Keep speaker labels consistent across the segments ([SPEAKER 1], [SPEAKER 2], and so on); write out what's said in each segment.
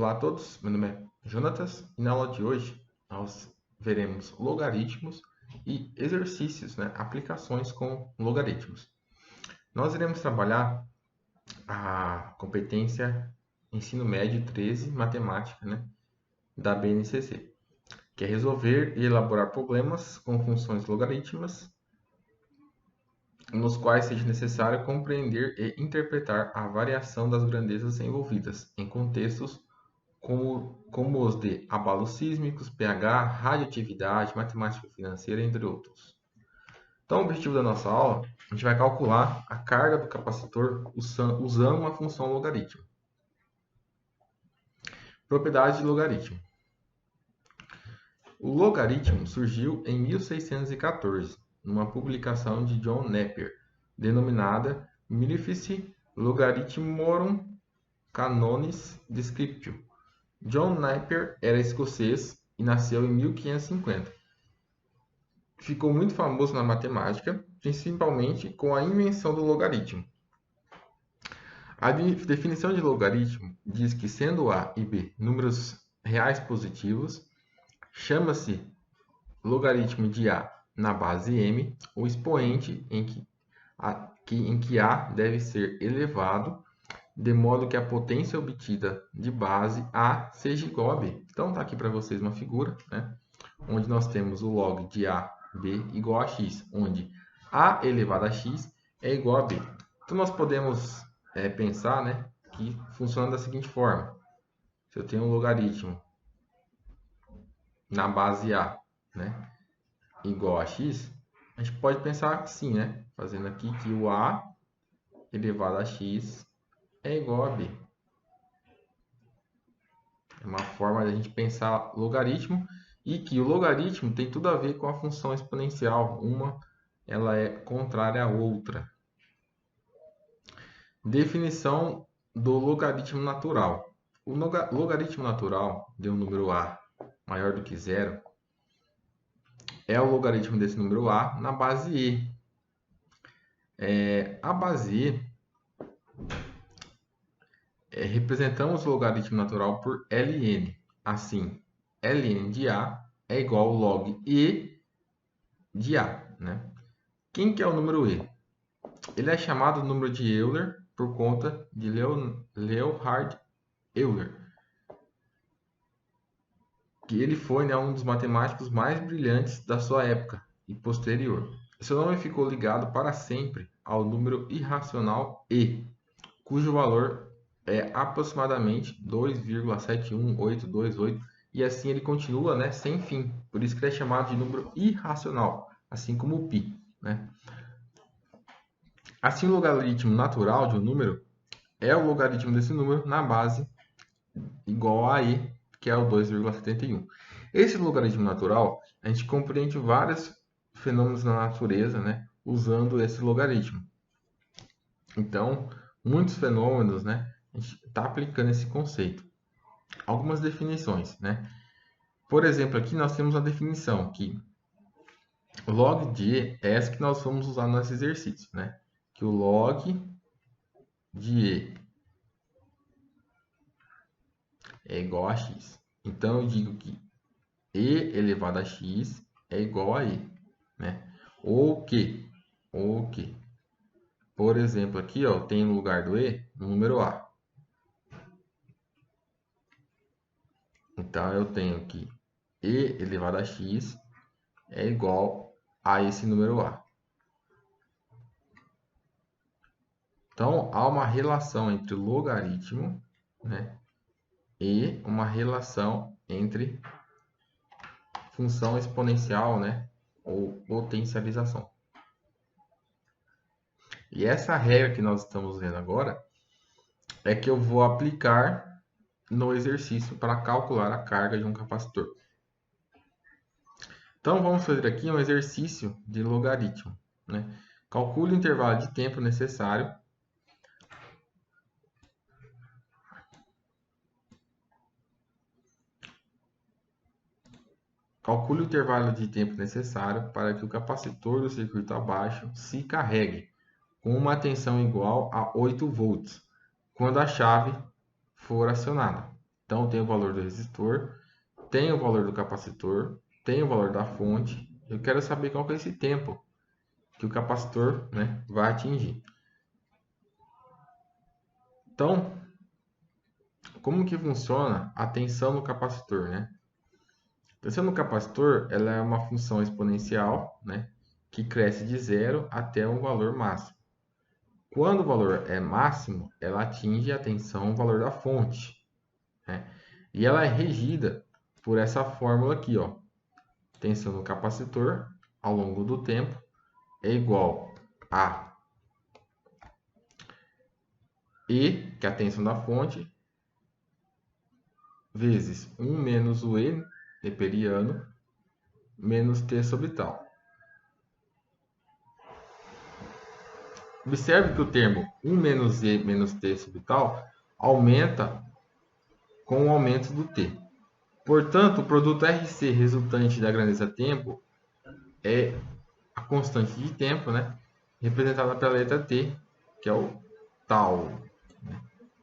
[SPEAKER 1] Olá a todos, meu nome é Jonatas e na aula de hoje nós veremos logaritmos e exercícios, aplicações com logaritmos. Nós iremos trabalhar a competência Ensino Médio 13, Matemática, da BNCC, que é resolver e elaborar problemas com funções logarítmicas, nos quais seja necessário compreender e interpretar a variação das grandezas envolvidas em contextos como os de abalos sísmicos, pH, radioatividade, matemática financeira, entre outros. Então, o objetivo da nossa aula, a gente vai calcular a carga do capacitor usando uma função logaritmo. Propriedades de logaritmo. O logaritmo surgiu em 1614, numa publicação de John Napier, denominada Mirifici Logarithmorum Canonis Descriptio. John Napier era escocês e nasceu em 1550. Ficou muito famoso na matemática, principalmente com a invenção do logaritmo. A definição de logaritmo diz que, sendo A e B números reais positivos, chama-se logaritmo de A na base m, o expoente em que A deve ser elevado, de modo que a potência obtida de base A seja igual a B. Então, está aqui para vocês uma figura, onde nós temos o log de AB igual a x, onde A elevado a x é igual a B. Então, nós podemos pensar que funciona da seguinte forma. Se eu tenho um logaritmo na base A igual a x, a gente pode pensar assim, fazendo aqui que o A elevado a x é igual a B. É uma forma de a gente pensar logaritmo e que o logaritmo tem tudo a ver com a função exponencial. Uma ela é contrária à outra. Definição do logaritmo natural. O logaritmo natural de um número A maior do que zero é o logaritmo desse número A na base E. A base E representamos o logaritmo natural por ln. Assim, ln de A é igual ao log E de A. Quem que é o número E? Ele é chamado número de Euler por conta de Leonhard Euler, que ele foi um dos matemáticos mais brilhantes da sua época e posterior. Seu nome ficou ligado para sempre ao número irracional E, cujo valor é aproximadamente 2,71828, e assim ele continua sem fim. Por isso que ele é chamado de número irracional, assim como o π. Assim, o logaritmo natural de um número é o logaritmo desse número na base igual a e, que é o 2,71. Esse logaritmo natural, a gente compreende vários fenômenos na natureza, usando esse logaritmo. Então, muitos fenômenos, a gente está aplicando esse conceito. Algumas definições, Por exemplo, aqui nós temos a definição que o log de E é essa que nós vamos usar nesse exercício, Que o log de E é igual a x. Então, eu digo que E elevado a x é igual a E, Ou que, por exemplo, aqui tem no lugar do E o número A. Então, eu tenho que E elevado a x é igual a esse número A. Então, há uma relação entre logaritmo, e uma relação entre função exponencial, ou potencialização. E essa regra que nós estamos vendo agora é que eu vou aplicar no exercício para calcular a carga de um capacitor. Então, vamos fazer aqui um exercício de logaritmo. Calcule o intervalo de tempo necessário para que o capacitor do circuito abaixo se carregue com uma tensão igual a 8 volts quando a chave for acionada. Então, tem o valor do resistor, tem o valor do capacitor, tem o valor da fonte. Eu quero saber qual que é esse tempo que o capacitor, né, vai atingir. Então, como que funciona a tensão no capacitor, né? A tensão no capacitor, ela é uma função exponencial, né, que cresce de zero até um valor máximo. Quando o valor é máximo, ela atinge a tensão, o valor da fonte, né? E ela é regida por essa fórmula aqui, ó. Tensão no capacitor ao longo do tempo é igual a E, que é a tensão da fonte, vezes 1 menos o E neperiano, menos T sobre tal. Observe que o termo 1 menos E menos T sobre tal aumenta com o aumento do T. Portanto, o produto RC resultante da grandeza tempo é a constante de tempo, né, representada pela letra T, que é o tal.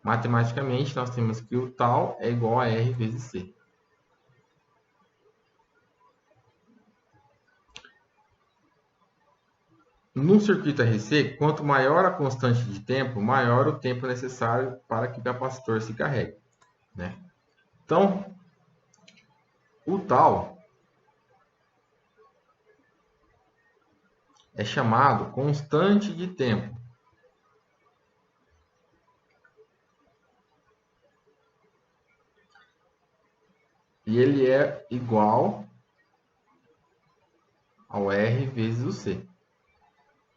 [SPEAKER 1] Matematicamente, nós temos que o tal é igual a R vezes C. No circuito RC, quanto maior a constante de tempo, maior o tempo necessário para que o capacitor se carregue, né? Então, o tal é chamado constante de tempo. E ele é igual ao R vezes o C.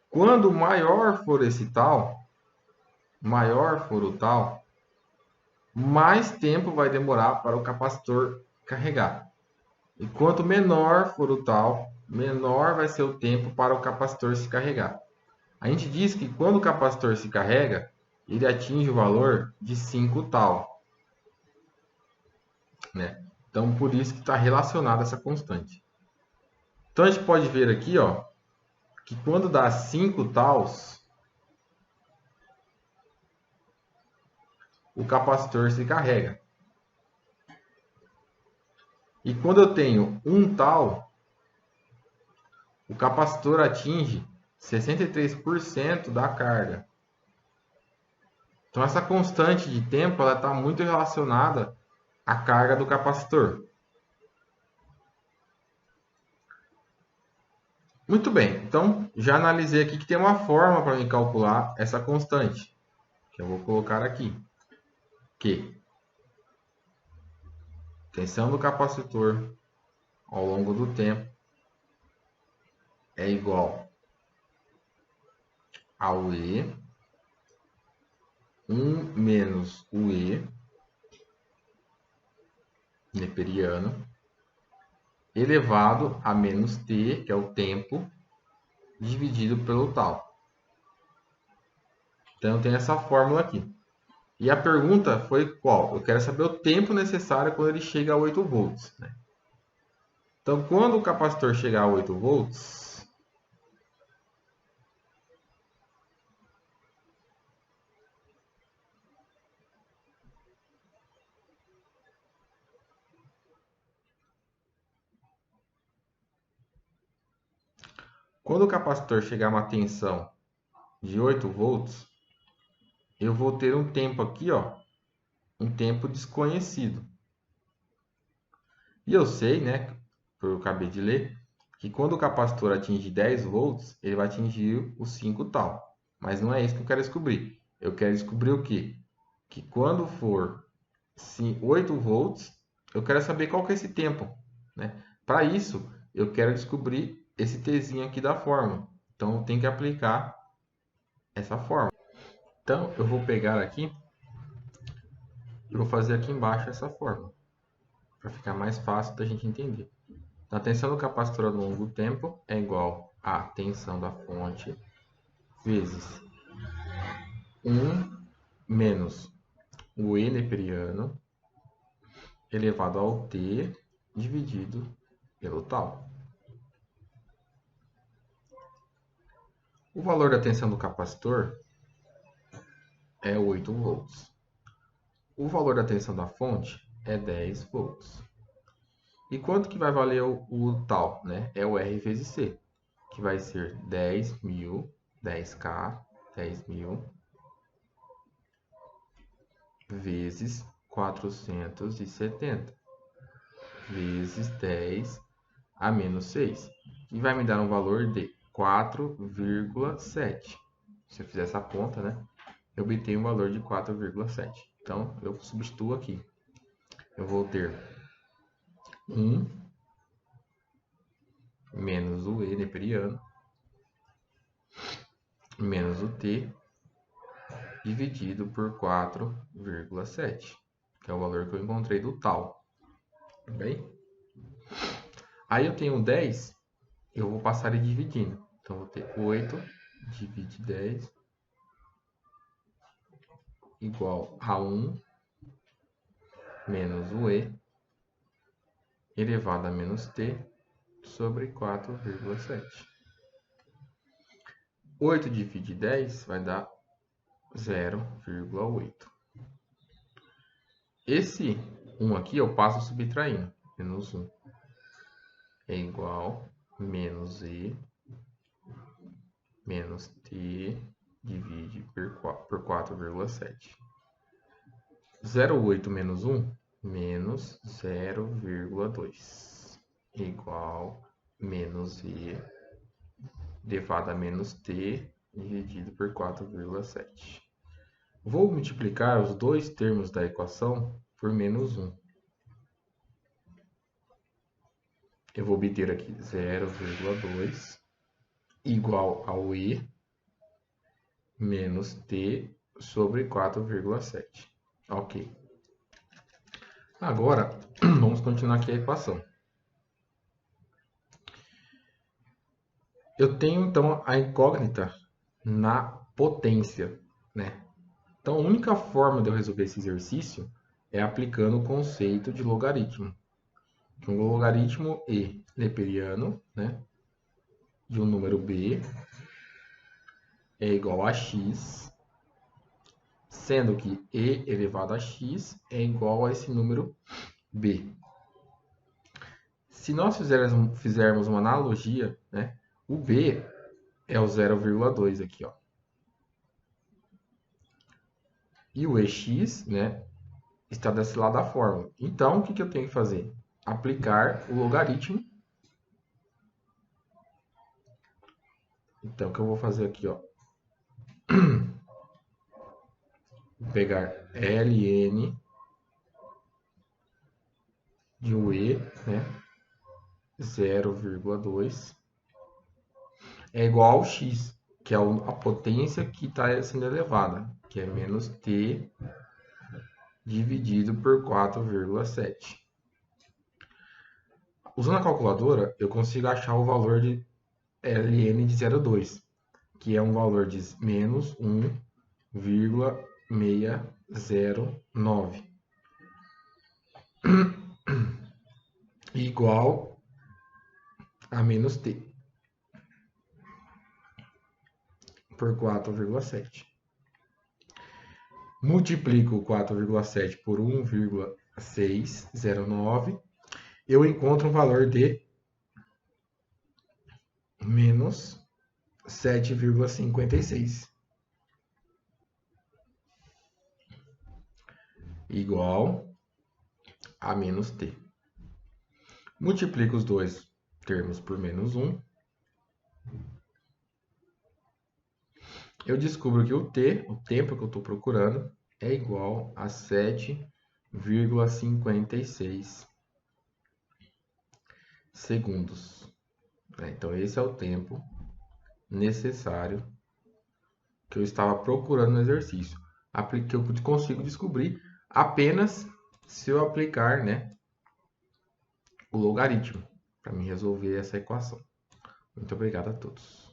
[SPEAKER 1] Quando maior for esse tal, maior for o tal, mais tempo vai demorar para o capacitor carregar. E quanto menor for o tal, menor vai ser o tempo para o capacitor se carregar. A gente diz que quando o capacitor se carrega, ele atinge o valor de 5 tal, né? Então, por isso que está relacionada essa constante. Então, a gente pode ver aqui, ó, que quando dá 5 tals, o capacitor se carrega. E quando eu tenho 1 tal, o capacitor atinge 63% da carga. Então, essa constante de tempo está muito relacionada à carga do capacitor. Muito bem, então já analisei aqui que tem uma forma para me calcular essa constante, que eu vou colocar aqui, que tensão do capacitor ao longo do tempo é igual ao E, 1 menos o E neperiano, elevado a menos T, que é o tempo, dividido pelo tal. Então, tem essa fórmula aqui. E a pergunta foi qual? Eu quero saber o tempo necessário quando ele chega a 8 volts, né? Então, quando o capacitor chegar a 8 volts, quando o capacitor chegar a uma tensão de 8 volts, eu vou ter um tempo aqui, ó, um tempo desconhecido. E eu sei, né, que eu acabei de ler, que quando o capacitor atinge 10 volts, ele vai atingir o 5 tal. Mas não é isso que eu quero descobrir. Eu quero descobrir o quê? Que quando for 8 volts, eu quero saber qual que é esse tempo, né? Para isso, eu quero descobrir esse tzinho aqui da fórmula. Então, eu tenho que aplicar essa fórmula. Então, eu vou pegar aqui e vou fazer aqui embaixo essa fórmula, para ficar mais fácil da gente entender. Então, a tensão do capacitor ao longo do tempo é igual à tensão da fonte vezes 1 menos o E neperiano elevado ao T dividido pelo tal. O valor da tensão do capacitor é 8 volts. O valor da tensão da fonte é 10 volts. E quanto que vai valer o tal, né? É o R vezes C, que vai ser 10.000, 10K, 10.000 vezes 470 vezes 10 a menos 6, que vai me dar um valor de 4,7. Se eu fizer essa conta, né, eu obtenho um valor de 4,7. Então, eu substituo aqui. Eu vou ter 1 menos o E neperiano menos o T dividido por 4,7, que é o valor que eu encontrei do tal. Bem? Aí eu tenho 10, eu vou passar ele dividindo. Então, vou ter 8 divide 10 igual a 1 menos o E elevado a menos T sobre 4,7. 8 divide 10 vai dar 0,8. Esse 1 aqui eu passo subtraindo. Menos 1 é igual a menos E menos T divide por 4,7. 0,8 menos 1, menos 0,2. Igual a menos E elevado a menos T dividido por 4,7. Vou multiplicar os dois termos da equação por menos 1. Eu vou obter aqui 0,2 igual ao E menos T sobre 4,7. Ok. Agora, vamos continuar aqui a equação. Eu tenho, então, a incógnita na potência, né? Então, a única forma de eu resolver esse exercício é aplicando o conceito de logaritmo. Um logaritmo E neperiano, né, de um número B é igual a x, sendo que E elevado a x é igual a esse número B. Se nós fizermos uma analogia, né, o B é o 0,2 aqui, ó. E o EX, né, está desse lado da fórmula. Então, o que eu tenho que fazer? Aplicar o logaritmo. Então, o que eu vou fazer aqui, ó? Vou pegar ln de um E, né, 0,2 é igual ao x, que é a potência que está sendo elevada, que é menos t dividido por 4,7. Usando a calculadora, eu consigo achar o valor de ln de 0,2, que é um valor de menos 1,609, igual a menos t por 4,7. Multiplico 4,7 por 1,609, eu encontro um valor de menos 7,56, igual a menos t. Multiplico os dois termos por menos 1. Eu descubro que o t, o tempo que eu estou procurando, é igual a 7,56 segundos. Então, esse é o tempo necessário que eu estava procurando no exercício. Que eu consigo descobrir apenas se eu aplicar, né, o logaritmo para me resolver essa equação. Muito obrigado a todos.